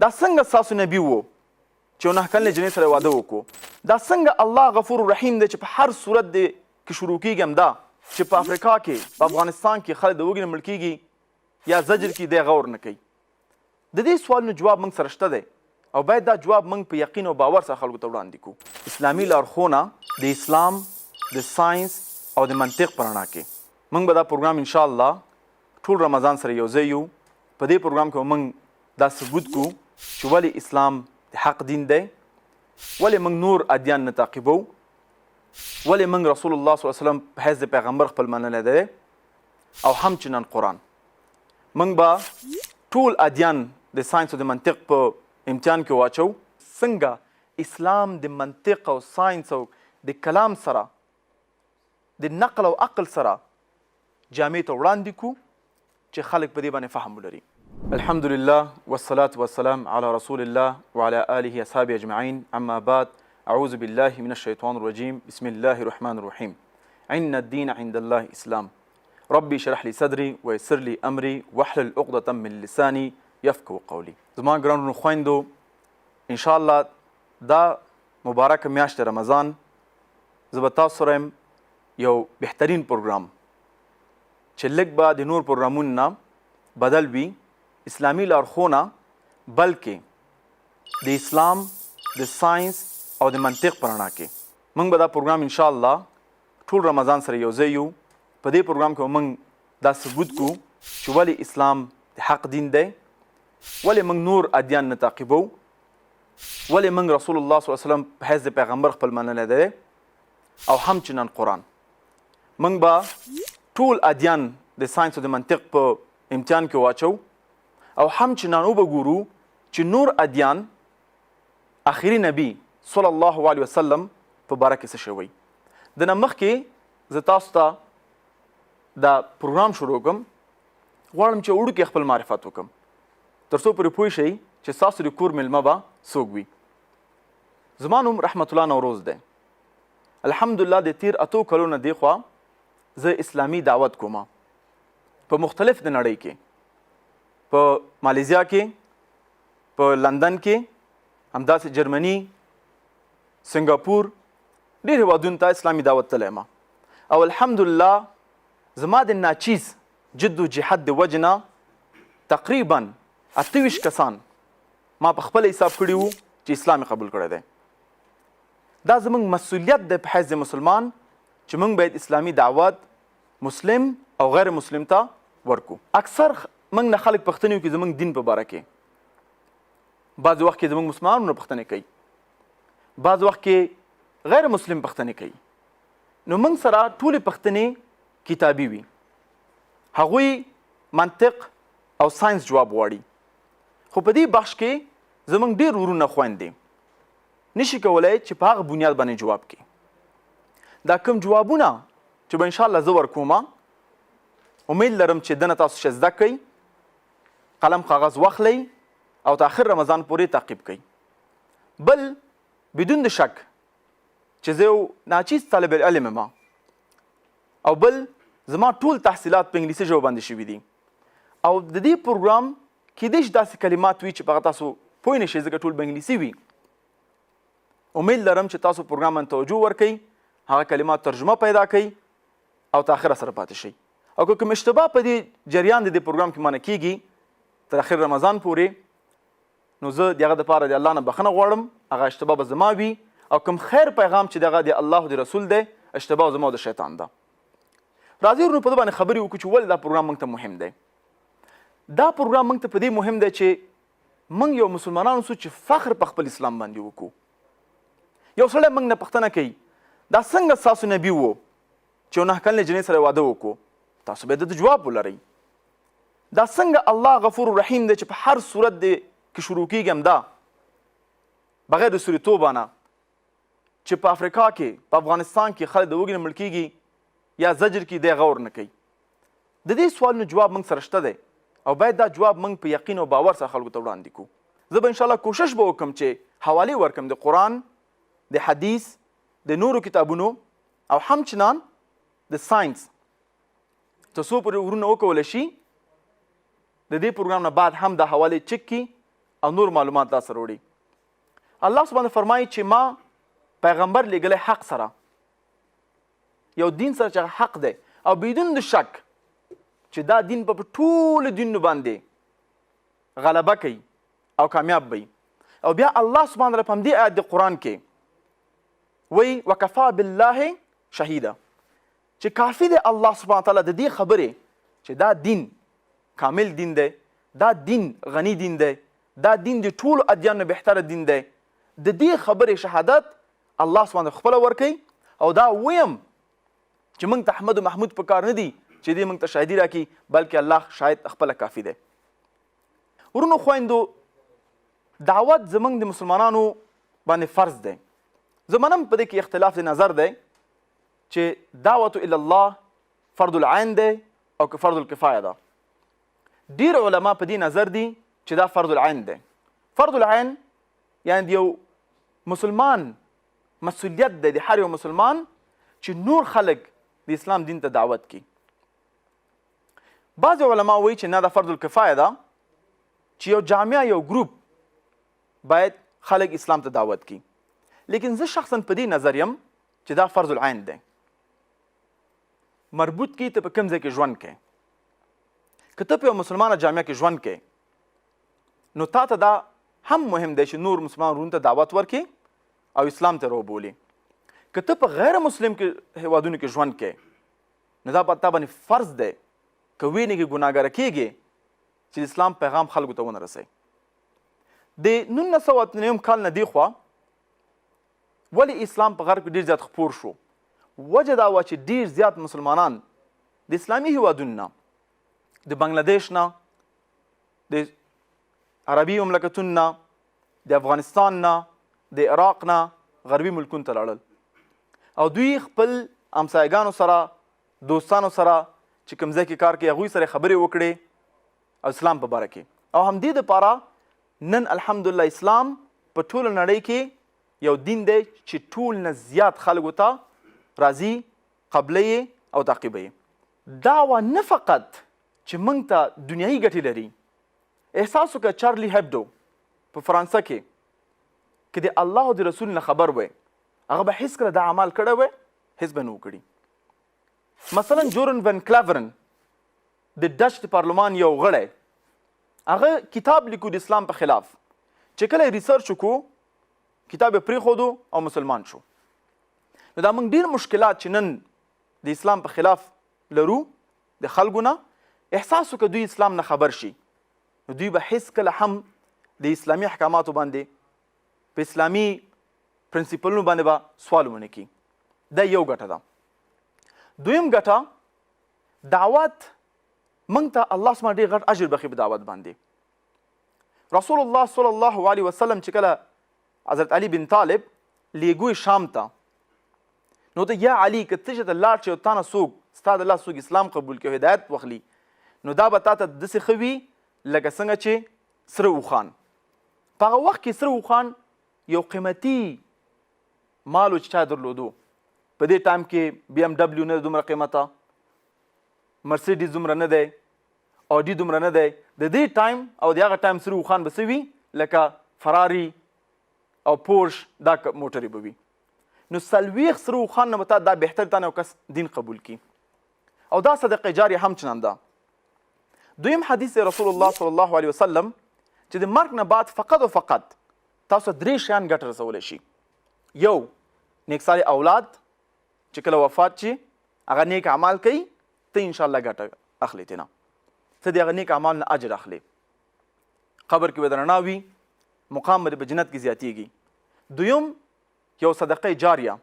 دا څنګه ستاسو نبي و چې 9 کلنې جنۍ سره واده وکړو؟ دا څنګه الله غفور رحیم دی چې په هر صورت دی کې شروع کېږي همدا چې په افریقا کې په افغانستان کې خلک د وږي نه مړ کېږي یا زجر کې دی غور نه کوي؟ د دې سوالونو جواب موږ سره شته دی او باید دا جواب موږ په یقین او باور سره خلکو ته وړاندې کړو. اسلامي لارښوونه د اسلام د ساینس او د منطق په رڼا کې موږ به دا پروګرام انشاءالله ټول رمضان سره یو ځای یو. په دې پروګرام کې موږ دا ثبوت کوو چې ولې اسلام د حق دین دی، ولې موږ نور ادیان نه تعقیبو، ولې موږ رسول الله صلی الله علیه وسلم په حیث د پیغمبر خپل منلی دی، او همچنان قرآن. موږ به ټول ادیان د ساینس او د منطق په امتحان کې واچو، څنګه اسلام د منطق او ساینس او د کلام سره د نقل او عقل سره جامع ته وړاندې کړو چې خلک په دې باندې فهم ولري. الحمدلله والصلاة والسلام على رسول الله وعلى آله اصحابه اجمعین. اما بعد، اعوذ بالله من الشیطان الرجیم. بسم الله الرحمن الرحیم. ان الدین عند الله اسلام. ربي شرح لي صدري ويسر لي امري واحلل عقدة من لساني يفقهوا قولي. زما ګرانو خویندو، ان شاء الله دا مبارک میاشت رمضان زه به تاسو سره یو بهترین پروګرام چې لږ به د نور پروګرامونو نه بدل وي، اسلامي لارښوونه بلکې د اسلام د ساینس او د منطق په رڼا کې موږ به دا پروګرام ان شاء الله ټول رمضان سره یو ځای یو. په دې پروګرام کې موږ دا ثبوت کوو چې ولې اسلام د حق دین دی، ولې موږ نور ادیان نه تعقیبو، ولې موږ رسول الله صلی الله علیه وسلم په حیث د پیغمبر خپل منلی دی، او همچنان قرآن. موږ به ټول ادیان د ساینس او د منطق په امتحان کې واچو او همچنان وبګورو چې نور ادیان آخري نبی صلی الله علیه وسلم په باره کې څه شوی. د نه مخکې زه تاسو ته دا پروګرام شروع کوم، غواړم چې وړوکی خپل معرفت وکړم تر څو پرې پوه شئ چې ستاسو د کور میلمه به څوک وي. زما نوم رحمت الله نوروز دی. الحمدلله د تیر 8 کلونو نه دېخوا زه اسلامي دعوت کوم په مختلف د نړۍ کې، په مالیزیا کې، په لندن کې، همداسې جرمني، سنګاپور، ډېر هېوادونو ته اسلامي دعوت تللی یم. او الحمدلله زما د ناچیز جد و جهاد د وجې نه تقریبا 28 کسان ما په خپل حساب کړي وو چې اسلام قبول کړی دی. دا زموږ مسؤلیت دی په حیث د مسلمان چې موږ باید اسلامي دعوت مسلم او غیر مسلم ته ورکو. اکثر موږ نه خلک پوښتنې کوي زموږ دین په باره کې. بعض وخت کې زموږ مسلمانانو نه پوښتنې کوي، بعض وخت کې غیر مسلم پوښتنې کوي. نو موږ سره ټولې پوښتنې کتابي وي، هغوی منطق او ساینس جواب غواړي. خو په دې بخش کې زموږ ډېر ورونه خویندې نشي کولی چې په هغه بنیاد باندې جواب کړي. دا کوم جوابونه چې به انشاءالله زه ورکوم، امید لرم چې دنه تاسو ښه زده کوئ، قلم کاغذ واخلئ او تر آخر رمضان پورې تعقیب کوئ. بل بدون د شک چې زه یو ناچیز طالب العلم یم، او بل زما ټول تحصیلات په انګلیسي ژبه باندې شوي دي، او د دې پروګرام کیدای شي داسې کلمات وي چې په هغه تاسو پوه نه شئ ځکه ټول په انګلیسي وي. امید لرم چې تاسو پروګرام باندې توجه ورکئ، هغه کلمات ترجمه پیدا کړئ او تر آخره سره پاتې شئ. او که کوم اشتباه په دې جریان د دې پروګرام کې مانه کیږي تر آخر رمضان پورې، نو زه د هغه دپاره د الله نه بخښنه غواړم. هغه اشتباه به زما وي، او کوم خیر پیغام چې دغه د الله د رسول دی، اشتباه زما د شیطان ده. راځئ ورونو په دې باندې خبرې وکړو چې ولې دا پروګرام موږ ته مهم دی. دا پروګرام موږ ته په دې مهم دی چې موږ یو مسلمانان اوسو چې فخر په خپل اسلام باندې وکړو. یو سړی موږ نه پوښتنه کوي دا څنګه ستاسو نبي و چې 9 کلنې جنۍ سره واده وکړو؟ تاسو باید د جواب ولرئ. دا څنګه الله غفور رحیم دی چې په هر صورت دی کې شروع کېږي همدا بغیر د سورې توبه نه، چې په افریقا کې، په افغانستان کې خلک د وږي نه مړ کېږي یا زجر کې دی غور نه کوي. د دې سوالونو جواب موږ سره شته دی، او باید دا جواب موږ په یقین او باور سره خلکو ته وړاندې کړو. زه به انشاءالله کوشش به وکړم چې حوالې ورکړم د قرآن، د حدیث، د نورو کتابونو، او همچنان د ساینس، تر څو پورې ورونه وکولی شي د دې پروګرام نه بعد هم دا حوالې چک کړي او نور معلومات دا سره وړي. الله سبحانه فرمایي چې ما پیغمبر لېږلی حق سره، یو دین سره چې حق دی او بدون د شک چې دا دین په ټولو دینونو باندې غلبه کوي او کامیاب وي. او بیا الله سبحانه تعالی په همدې آیت د قرآن کې وایي وکفا بالله شهیدا، چې کافي دی الله سبحانه تعالی د دې خبرې چې دا دین کامل دین دی، دا دین غني دین دی، دا دین د ټولو ادیانو بهتره دین دی. د دې خبرې شهادت الله سبحانه خپله ورکوي او دا ویم چې موږ ته احمد و محمود په کار نه دي چې دې موږ ته شاهدي راکړي، بلکې الله شاید خپله کافي دی. ورونو خویندو، دعوت زموږ د مسلمانانو باندې فرض دی. زه منم په دې کې اختلاف د نظر دی چې دعوت الی الله فرض العین دی او که فرض الکفایه ده. ډیر علما په دې نظر دي چې دا فرض العین دی. فرض العین یعنی د یو مسلمان مسؤلیت دی، د هر یو مسلمان چې نور خلک د اسلام دین ته دعوت کړي. بعضې علما وایي چې نه دا فرض الکفایه ده، چې یو جامعه یو ګروپ باید خلک اسلام ته دعوت کړي. لیکن زه شخصا په دې نظر یم چې دا فرض العین دی. مربوط کی ته په کوم ځای کې ژوند کوې. که ته په یو مسلمانه جامعه کې ژوند کوې نو تا ته دا هم مهم دی چې نور مسلمان وروڼو ته دعوت ورکړې او اسلام ته راوبولې. که ته په غیر مسلم کې هیوادونو کې ژوند کوې نو دا په تا باندې فرض دی که وینې کې ګناهګاره کېږې چې د اسلام پیغام خلکو ته ونه رسوي. د 1998 کال نه دېخوا ولې اسلام په غرب کې ډېر زیات خپور شو؟ وجه دا وه چې ډېر زیات مسلمانان د اسلامي هیوادونو نه، د بنګلادیش نه، د عربي مملکتونو نه، د افغانستان نه، د عراق نه غربي ملکونو ته لاړل او دوی خپل همسایګانو سره، دوستانو سره چې کوم ځای کې کار کوي هغوی سره خبرې وکړې او اسلام په باره کې. او همدې دپاره نن الحمدلله اسلام په ټوله نړۍ کې یو دین دی چې ټول نه زیات خلکو ته راځي، قبله او تعقیبه. دعوه نه فقط چې موږ ته دنیایي ګټې لري. احساس وکړه چارلی هبډو په فرانسه کې که د الله او د رسول نه خبر وی، هغه به هېڅکله دا عمل کړی وی، هېڅ به نه و کړي. مثلا جورن ون کلاورن د ډچ د پارلمان یو غړی، هغه کتاب لیکو د اسلام په خلاف، چې کله یې ریسرچ وکړو کتاب یې پرېښودو او مسلمان شو. نو دا موږ ډېر مشکلات چې نن د اسلام په خلاف لرو د خلکو نه، احساس وکړه دوی اسلام نه خبر شي نو دوی به هېڅکله هم د اسلامي احکاماتو باندې په اسلامي پرنسپلونو باندې به سوال ونه کړي. دا یو ګټه ده. دویم ګټه، دعوت موږ ته الله سبحانه ډېر غټ اجر بخي په دعوت باندې. رسول الله صلی الله علیه وسلم چې کله حضرت علي بن طالب لیږوی شام ته، نو ته یا علي که ته چې ته لاړ شې او تا نه څوک ستا د الله څوک اسلام قبول کړي او هدایت واخلي نو دا به تا ته داسې ښه وي لکه څنګه چې سره اوښان. په هغه وخت کې سره اوښان یو قیمتي مال و چې چا درلودو. په دې ټایم کې بي ام ډبلیو نه دومره قیمته، مرسیډیز دومره نه دی، اډي دومره نه دی. د دې ټایم او د هغه ټایم سره اوښان به څه وي لکه فراري او پورش، دا موټرې به وي. نو څلوېښت سره اوښان نه به تا دا بهتر تا نه یو کس دین قبول کړي او دا صدقه جاریه هم چنان ده. دویم حدیث رسول الله صلی الله علیه وسلم چې د مرګ نه بعد فقط او فقط تاسو 3 شیان ګټه رسولی شي. یو، نیکسالي اولاد چې کله وفات شي هغه نیک اعمال کوي، ته انشاءالله ګټه اخلي ترې نه، ته د هغه نیک اعمال نه اجر اخلي. قبر کې به د رڼا وي، مقام به په جنت کې زیاتیږي. دویم، یو صدقه جاریه.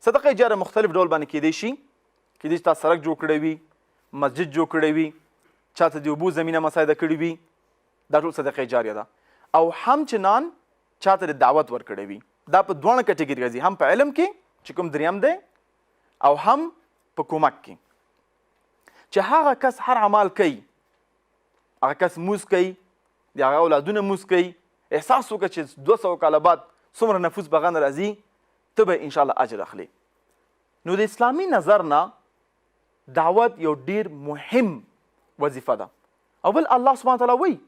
صدقه جاریه مختلف ډول باندې کیدی شي. کیدی شي تا سړک جوړ کړی وي، مسجد جوړ کړی وي، چاته د اوبو زمینه مساعده کړې وي، دا ټول صدقه جاریه ده. او همچنان چاته د دعوت ورکړی وي. دا په دوه کټګوري راځي، هم په علم کې چې کوم دریم دی او هم په کومک کې. چې هغه کس هر عمل کوي، هغه کس موز کوي، د هغه اولادونه موز کوي، احساس وکړه چې 200 کاله بعد څومره نفوس به غن راځي، ته به انشاءالله اجر اخلي. نو د اسلامي نظر نه دعوت یو ډیر مهم وظیفه ده. او بل الله سبحانه تعالی وایي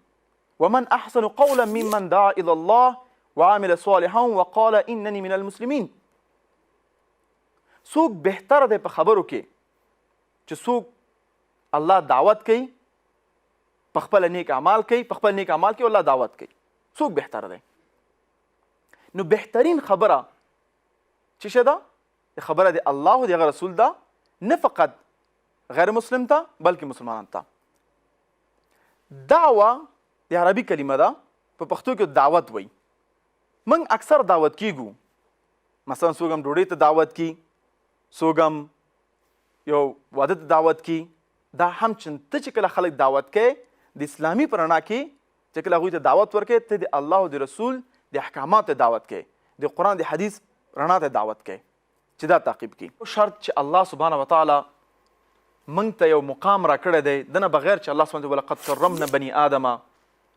ومن احسن قولا ممن دعا الى الله وعمل صالحا وقال انني من المسلمين. څوک بهتره دی په خبرو کې چې څوک الله دعوت کوي، په خپل نیک اعمال کوي، په خپل نیک اعمال کې الله دعوت کوي، څوک بهتره دی؟ نو بهترین خبره چې شه ده خبره د الله او د رسول ده، نه فقط غیر مسلم ته بلکې مسلمانان ته. دعوه د عربي کلمه ده، په پښتو کې دعوت وایي. موږ اکثر دعوت کیږو، مثلا څوک هم ډوډۍ ته دعوت کی، څوک هم یو واده ته دعوت کی. دا هم چې ته چې کله خلک دعوت کوي د اسلامي په رڼا کې چې کله هغوی ته دعوت ورکوي، ته د الله او د رسول د احکاماتو دعوت کوي، د قرآن د حدیث رڼا ته دعوت کوي چې دا تعقیب کړي. شرط چې الله سبحانه وتعالی موږ ته یو مقام راکړی دی، دنه بغیر چې الله سبحانه ولقد کرمنا بني آدمه،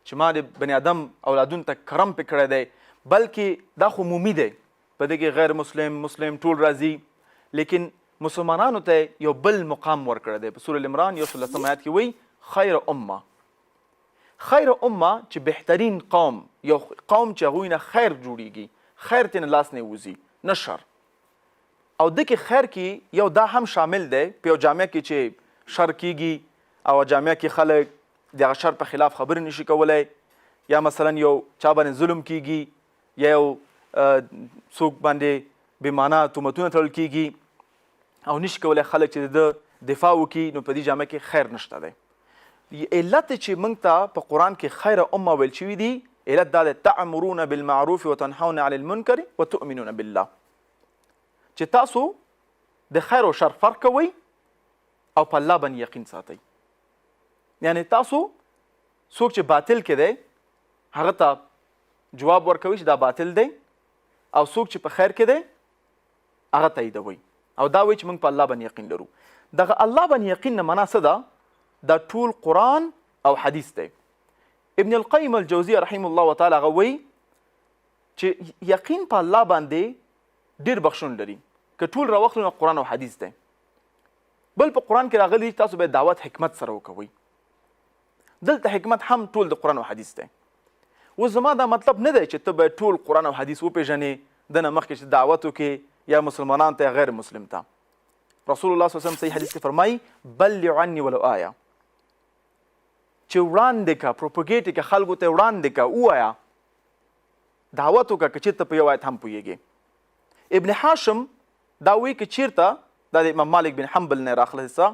چې ما د بني آدم اولادونو ته کرم پې کړی دی، بلکې دا خو عمومي دی، په دې کې غیر مسلم مسلم ټول راځي، لیکن مسلمانانو ته یو بل مقام ورکړی دی. په سورة العمران 11 آیات کې وایي خیر امه، خیر امه چې بهترین قوم، یو قوم چې هغوی نه خیر جوړیږي، خیر ترې نه لاس نه وځي نه شر. او دغه خیر کې یو دا هم شامل دی په یو جامعه کې چې شر کیږي او جامعه کې خلک دغه شر په خلاف خبرې نشي کولی، یا مثلا یو چا باندې ظلم کیږي، یا یو څوک باندې بې معنا تهمتونه تړل کیږي او نشي کولی خلک چې د دفاع وکړي، نو په دې جامعه کې خیر نشته دی. علت چې موږ ته په قرآن کې خیر امه ویل شوي دي، علت دا دی تعمرون بالمعروف وتنهون عن المنکر وتؤمنون بالله، چې تاسو د خیر او شر فرق کوئ او په الله باندې یقین ساتئ. یعنی تاسو څوک چې باطل کې دی هغه ته جواب ورکوي چې دا باطل دی، او څوک چې په خیر کې دی هغه تاییدوي او دا وایي چې موږ په الله باندې یقین لرو. دغه الله باندې یقین نه معنا څه ده؟ دا ټول قرآن او حدیث دی. ابن القیم الجوزیه رحمه الله تعالی هغه وایي چې یقین په الله باندې ډېر بخښون لري، که ټول راواخلو نو قرآن او حدیث دی. بل په قرآن کې راغلی تاسو باید دعوت حکمت سره وکوئ، دلته حکمت هم ټول د قرآن او حدیث دی. اوس زما دا مطلب نه دی چې ته باید ټول قرآن او حدیث وپېژنې، دنه مخکې چې دعوت وکړې یا مسلمانانو ته یا غیر مسلم ته. رسول الله صلی الله علیه وسلم صحیح حدیث کې فرمایي بلغ عني ولو آیه، چې وړاندې که پروپوګیټ یې که خلکو ته وړاندې که ووایه، دعوت وکړه که چېرته په یو آیت هم پوهېږې. ابن حاشم دا وایي که چېرته دا د امام مالک بن حنبل نه راخله څه،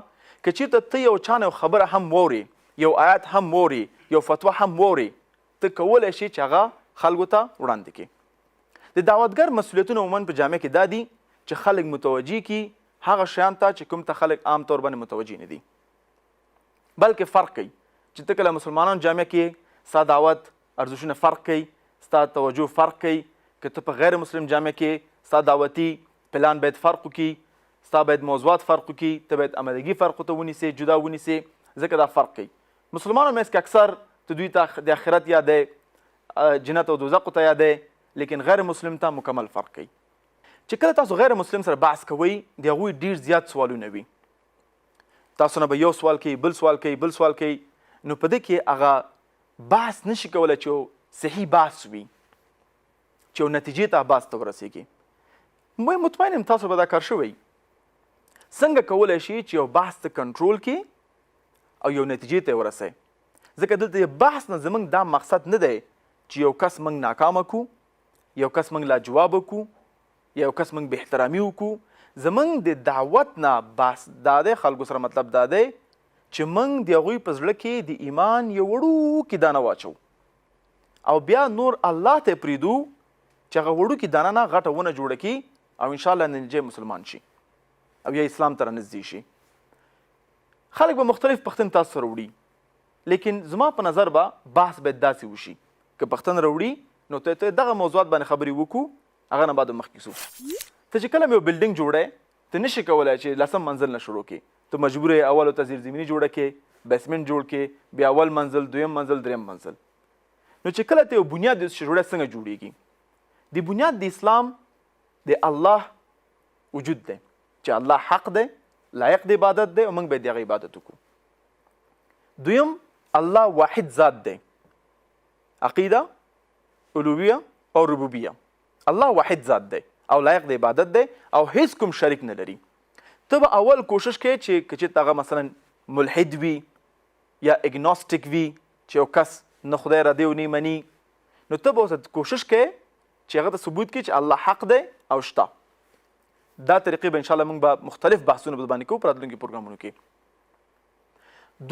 که چېرته ته یو چا نه خبره هم وورې، یو آیت هم وورې، یو فتوا هم وورې، ته کولی شې چې هغه خلکو ته وړاندې کړې. د دعوتګر مسؤلیتونه عموما په جامعه کې دا دي چې خلک متوجه کړي هغه شیان ته چې کوم ته خلک عام طور باندې متوجه نه دي، بلکې فرق کوي. چې ته کله مسلمانانو جامعه کې ستا دعوت ارزښتونه فرق کوي، ستا توجه فرق کوي، که ته په غیر مسلم جامعه کې ستا دعوتي پلان باید فرق وکړي، ستا باید موضوعات فرق وکړي، ته باید آمادګي فرقو ته ونیسې، جدا ونیسې، ځکه دا فرق کوي. مسلمانانو منځ کې اکثر ته دوی ته د آخرت یادی، جنت او دوزخو ته یادی، لیکن غیر مسلم ته مکمل فرق کوي. چې کله تاسو غیر مسلم سره بحث کوئ د هغوی ډېر زیات سوالونه وي، تاسو نه به یو سوال کوي، بل سوال کوي، بل سوال کوي، نو په دې کې هغه بحث نشي کولی چې صحیح بحث وي، چې یو نتیجې ته بحث ته ورسېږي. مطمئن یم تاسو به دا کار شوی. څنګه کولی شي چې یو بحث ته کنټرول کړي او یو نتیجې ته ورسئ؟ ځکه دلته د بحث نه زموږ دا مقصد نه دی چې یو کس موږ ناکامه کړو، یو کس موږ لاجوابه کړو، یو کس موږ بې احترامي وکړو. زموږ د دعوت نه بحث دا دی، خلکو سره مطلب دا دی چې موږ د هغوی په زړه کې د ایمان یو وړوکې دانه واچو او بیا نور الله ته پرېږدو چې هغه وړوکې دانه نه غټه ونه جوړه کړي او انشاءالله نتیجه مسلمان شي او یا اسلام ته رانږدې شي. خلک به مختلف پښتون تاسو سره وړي، لیکن زما په نظر به بحث باید داسې وشي که پښتون راوړي نو ته دغه موضوعات باندې خبرې وکړو، هغه نه بعد مخکې ځو. ته چې کله یو بلډینګ جوړی ته نشي کولی چې لسم منزل نه شروع کړې، ته مجبور یې اول ورته زیرزمیني جوړه کړې، بیسمنټ جوړ کړې، بیا اول منزل، دویم منزل، دریم منزل. نو چې کله ته یو بنیاد جوړی څنګه جوړیږي؟ د بنیاد د اسلام د الله وجود دی چې الله حق دی، لایق د عبادت دی او موږ باید د هغه عبادت وکړو. دویم الله واحد ذات دی عقیده، الوهیه او ربوبیه. الله واحد ذات دی او لایق د عبادت دی او هیڅ کوم شریک نه لري. ته به اول کوشش کوې چې که هغه مثلا ملحد وي یا اګنوستیک وي چې یو کس نه خدای را دی او نه مني، نو ته به ورته کوشش کوې چې هغه ته ثبوت کړي چې الله حق دی او شته. دا طریقې به انشاءالله موږ به مختلف بحثونه به باندې کوو په راتلونکي پروګرامونو کې.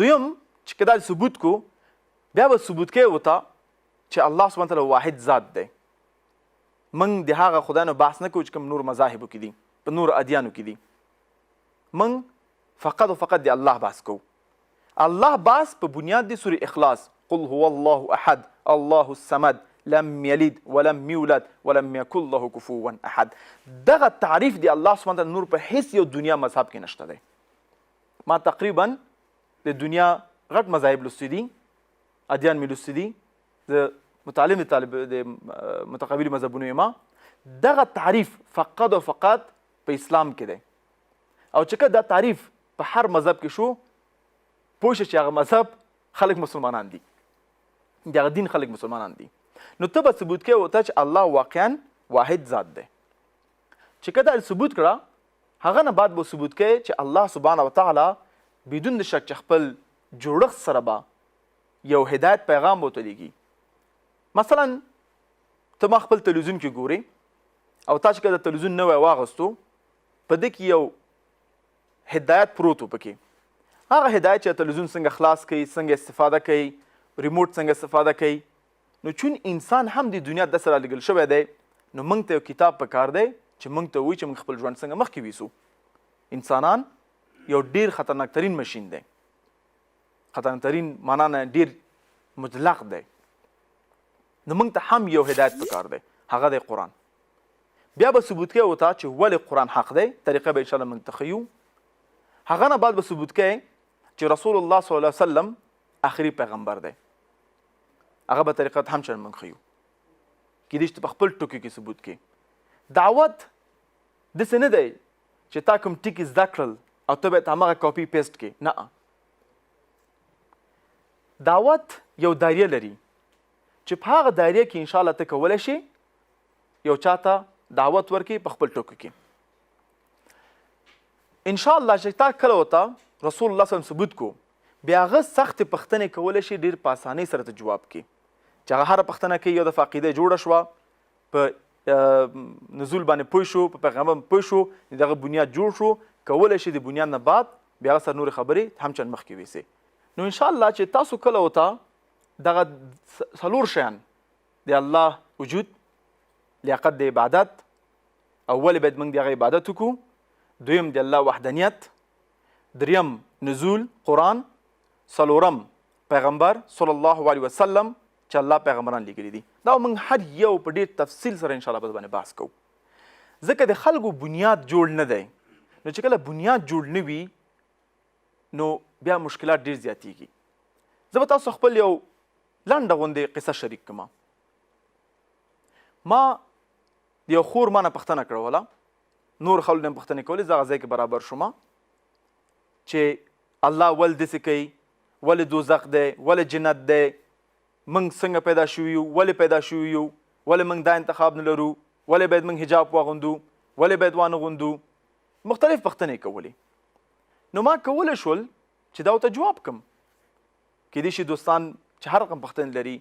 دویم چې که دا ثبوت کو، بیا به ثبوت کوې ورته چې الله سبحانه تعالی واحد ذات دی. موږ د هغه خدای نه بحث نه کوو چې کوم نور مذاهبو کې دي، په نور ادیانو کې دي. موږ فقط او فقط د الله بحث کوو. الله بحث په بنیاد د سورې اخلاص، قل هو الله احد الله الصمد لم یلد ولم یولد ولم یکن له کفوا احد. دغه تعریف دی الله سبحانه تعالی نور په هیڅ یو دنیا مذهب کې نشته دی. ما تقریبا د دنیا غټ مذاهب لوستي دي، ادیان مې لوستي دي، د متعلم طالب د متقابل مذهبونو یم. دغه تعریف فقط او فقط په اسلام کې دی. او چې دا تعریف په هر مذهب کې شو، پوه شه چې هغه مذهب خلک مسلمانان دي، دغه دین خلک مسلمانان دي. نو ته به ثبوت کوې ورته چې الله واقعا واحد ذات دی. چې که دا ثبوت کړه، هغه نه بعد به ثبوت کوې چې الله سبحانه وتعالی بدون د شک چې خپل جوړښت سره به یو هدایت پیغام ورته لیږي. مثلا ته ما خپل تلویزیون کې ګورې او تا چې که د تلویزیون نوی واغستو، په دې کې یو هدایت پروت و پکې. هغه هدایت چې تلویزیون څنګه خلاص کوي، څنګه استفاده کوي، ریموټ څنګه استفاده کوي. نو چون انسان هم د دنیا د سره لګل شوی دی، نو موږ ته یو کتاب پکار دی چې موږ ته وایي چې موږ خپل ژوند څنګه مخکې ویسو. انسانان یو ډیر خطرناک ترین ماشین دی، خطرناک ترین معنا نه ډیر مطلق دی. نو موږ ته هم یو هدایت پکار دی، هغه دی قرآن. بیا به ثبوت کوي ورته چې ولې قرآن حق دی. طریقه به انشاءالله موږ ته ښیو. هغه نه بعد به ثبوت کوي چې رسول الله صلی الله علیه وسلم آخري پیغمبر دی. هغه به طریقه هم چل موږ ښیو. کیدای شي په خپل ټکي کې ثبوت کوي. دعوت داسې نه دی چې تا کوم ټکي زده کړل او ته باید هماغه کاپي پیسټ کړې. نه، دعوت یو دایره لري چې په هغه دایره کې انشاءالله ته کولی شي یو چاته دعوت ورکړي په خپل ټکو کې. انشاءالله چې تا کله ورته رسول الله صلی الله علیه وسلم ثبوت کو، بیا هغه سختې پوښتنې کولی شي ډېر په اسانۍ سره ته جواب کړي. چې هغه هره پوښتنه کوي، یو دفعه عقیده جوړه شوه، په نزول باندې پوه شو، په پیغمبر پوه شو، دغه بنیاد جوړ شو، کولی شي د بنیاد نه بعد بیا هغه سره نورې خبرې هم چند مخکې ویسي. نو انشاءالله چې تاسو کله ورته دغه څلور شیان د الله وجود، لیاقت د عبادت، او ولې باید موږ د هغه عبادت وکړو، دویم د الله وحدانیت، دریم نزول قرآن، څلورم پیغمبر صلی الله علیه وسلم چې الله پیغمبران لیږلي دي. دا موږ هر یو په ډېر تفصیل سره انشاءالله په باندې بحث کوو. ځکه د خلکو بنیاد جوړ نه دی. نو چې کله بنیاد جوړ نه وي، نو بیا مشکلات ډېر زیاتېږي. زه به تاسو خپل یو لنډه غوندې قصه شریک کړم. ما د یو خور ما نه پوښتنه کړوله، نور خلکو نه پوښتنې کولې، زه هغه ځای کې برابر شوم چې الله ول داسې کوي، ولې دوزخ دی، ولې جنت دی، موږ څنګه پیدا شوي یو، ولې پیدا شوي یو، ولې موږ دا انتخاب نه لرو، ولې باید موږ حجاب واغوندو، ولې باید وانه غوندو. مختلف پوښتنې کولې. نو ما کولی شول چې دا ورته جواب کړم. کیدای شي دوستان چې هر رقم پوښتنې لري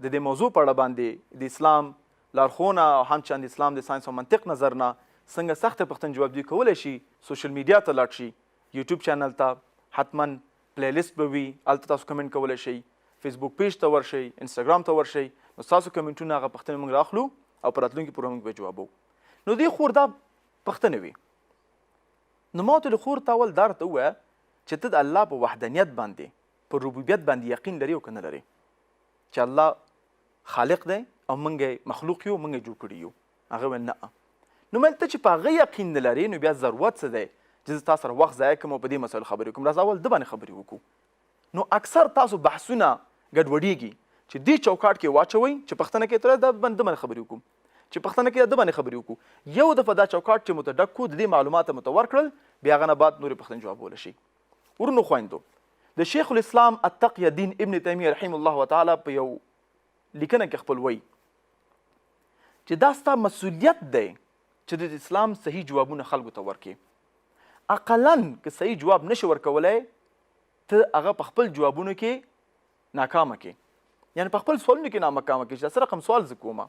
د دې موضوع په اړه باندې د اسلام لارښوونه او همچنان د اسلام د ساینس او منطق نظر نه څنګه سخته پوښتنې جواب دی کولی شي، سوشل میډیا ته لاړ شي، یوټیوب چینل ته حتما پلی لیست به وي، هلته تاسو کمنټ کولی شئ، فیسبوک پیج ته ورشئ، انسټاګرام ته ورشئ. نو ستاسو کمنټونه هغه پوښتنې موږ راخلو او په راتلونکي پروګرام کې به جوابو. نو دې خور دا پوښتنې وي. نو ما ورته د خور ته اول دا راته ووایه چې ته د الله په وحدانیت باندې، په ربوبیت باندې یقین لري او که نه لرې چې الله خالق دی او موږ مخلوق یو، موږ جوړ کړي یو؟ هغه ویل نه. نو مې ته چې په هغه یقین نه لرې، نو بیا ضرورت څه دی چې زه تا سره وخت ضایع کړم او په دې مسایلو خبرې وکړم؟ راځه اول ده باندې خبرې وکړو. نو اکثر تاسو بحثونه ګډوډېږي چې دې چوکاټ کې واچوئ چې پوښتنه کوي تر ده باندې خبرې وکړو، چې پوښتنه کوي ده باندې خبرې وکړو. یو دفعه دا چوکاټ چې مو ته ډک کړو، د دې معلومات مو ته ورکړل، بیا هغه نه بعد نورې پوښتنې جوابولی شي. ورونو خویندو، د شیخ الاسلام التقی الدین ابن تیمیه رحمه الله تعالی په یو لیکنه کې خپل وایي چې دا ستا مسؤلیت دی چې د اسلام صحیح جوابونه خلکو ته ورکړي. اقلا که صحیح جواب نشي ورکولی ته هغه په خپل جوابونو کې ناکامه کې، یعنی په خپل سوالونو کې ناکامه کې چې څه رقم سوال زه کومه.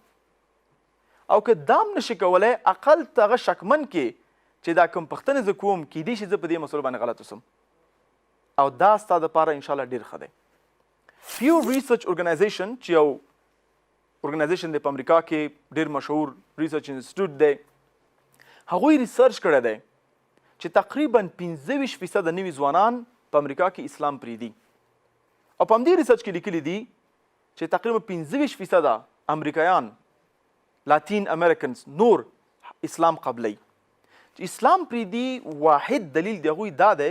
او که دام نشي کولی اقل ته هغه شکمن کې چې دا کوم پوښتنې زه کوم کیدای شي زه په دې مسلو باندې غلط اوسم، او دا ستا دپاره انشاءالله ډېر ښه دی. پیو ریسرچ ارګنایزیشن چې یو ارګنایزیشن دی په امریکا کې ډېر مشهور ریسرچ انسټیټیوټ دی، هغوی ریسرچ کړی دی چې تقریبا 25% نوي ځوانان په امریکا کې اسلام پرېږدي، او په همدې ریسرچ کې لیکلي دي چې تقریبا 25% امریکایان لاتین امریکنز نور اسلام قبلی. چې اسلام پرېږدي واحد دلیل د هغوی دا دی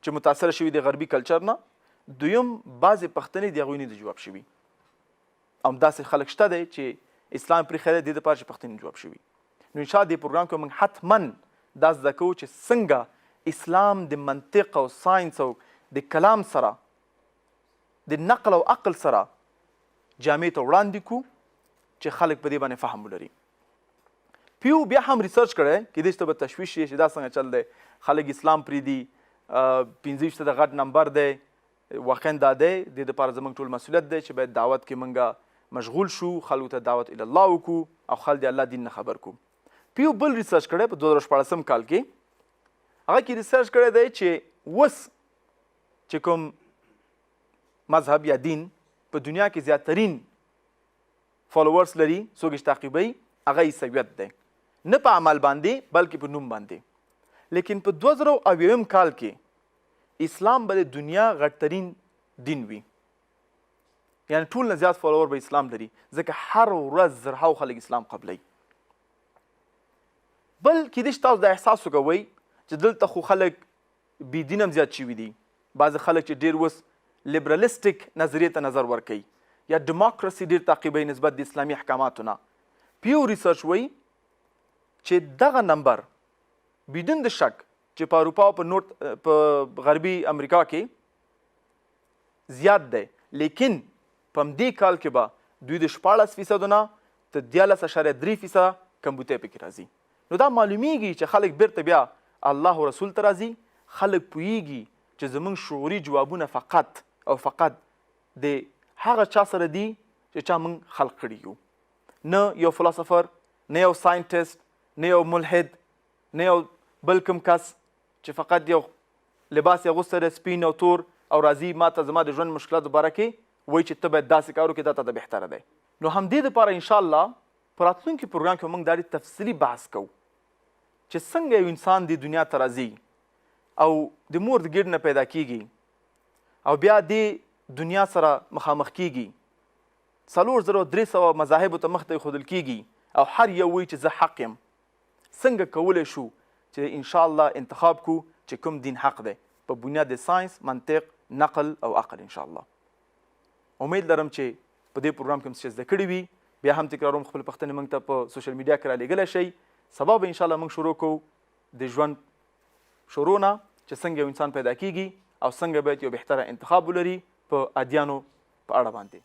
چې متاثره شوي د غربي کلچر نه، دویم بعضې پوښتنې د هغوی نه دي جواب شوي. همداسې خلک شته دی چې اسلام پرېښی دی دې دپاره چې پوښتنې جواب شوي. نو انشاءالله دې پروګرام کې موږ حتما دا زده کوو چې څنګه اسلام د منطق او ساینس او د کلام سره د نقل او عقل سره جامع ته وړاندې کړو چې خلک په دې باندې فهم ولري. پیو بیا هم ریسرچ کړی کیدای شي ته به تشویش شي چې دا څنګه چل دی، خلک اسلام پرېږدي، 25% غټ نمبر دی. واقعا دا دی د دې دپاره زموږ ټول مسؤلیت دی چې باید دعوت کې موږ مشغول شو، خلکو ته دعوت الله وکړو او خلک د الله دین نه خبر کړو. پیو بل ریسرچ کړی په 2014 کال کې، هغه کې ریسرچ کړی دی چې اوس چې کوم مذهب یا دین په دنیا کې زیاترین فالوورس لري، څوک یې تعقیبوي، هغه عیسویت دی، نه په عمل باندې بلکې په نوم باندې. لیکن په 2008 کال کې اسلام به د دنیا غټترین دین وي، یعنی ټول نه زیات فالوور به اسلام لري، ځکه هر ورځ زرهاو خلک اسلام قبلوي. بل کیدای شي تاسو دا احساس وکوئ چې دلته خو خلک بېدین هم زیات شوي دي، بعضې خلک چې ډېر اوس لیبرالسټیک نظریې ته نظر ورکوي یا ډیموکراسي ډېر تعقیبوي نسبت د اسلامي احکاماتو نه. پیو ریسرچ وایي چې دغه نمبر بدون د شک چې په اروپا او په غربي امریکا کې زیات دی، لیکن په همدې کال کې به دوی د 14% نه تر 13.3% کمبودی پکې راځي. نو دا معلومیږي چې خلک بیرته بیا الله او رسول ته راځي، خلک پوهیږي چې زموږ شعوري جوابونه فقط او فقط د هغه چا سره دي چې چا موږ خلق کړي یو، نه یو فلسفر، نه یو ساینټسټ، نه یو ملحد، نه یو بل کوم کس چې فقط یو لباس یې اغوستی دی سپین او تور او راځي ما ته زما د ژوند مشکلاتو باره کې وایي چې ته باید داسې کار وکړې، دا ته د بهتره دی. نو همدې دپاره انشاءالله په راتلونکي پروګرام کې موږ دا ډېر تفصیلي بحث کوو چې څنګه یو انسان د دنیا ته راځي او د مور د ګېډ نه پیدا کیږي او بیا د دنیا سره مخامخ کیږي، 4300 مذاهبو ته مخ ته ایښودل کیږي او هر یو وایي چې زه حق یم. څنګه کولی شو چې انشاءالله انتخاب کو چې کوم دین حق دی په بنیاد د ساینس، منطق، نقل او عقل انشاءالله. امید لرم چې په دې پروګرام کې مو څه زده کړي وي. بیا هم تکراروم خپل پوښتنې موږ ته په سوشل میډیا کې رالیږلی شئ. سبا به انشاءالله موږ شروع کوو د ژوند شروع نه چې څنګه یو انسان پیدا کیږي او څنګه باید یو بهتره انتخاب ولري په ادیانو په اړه باندې.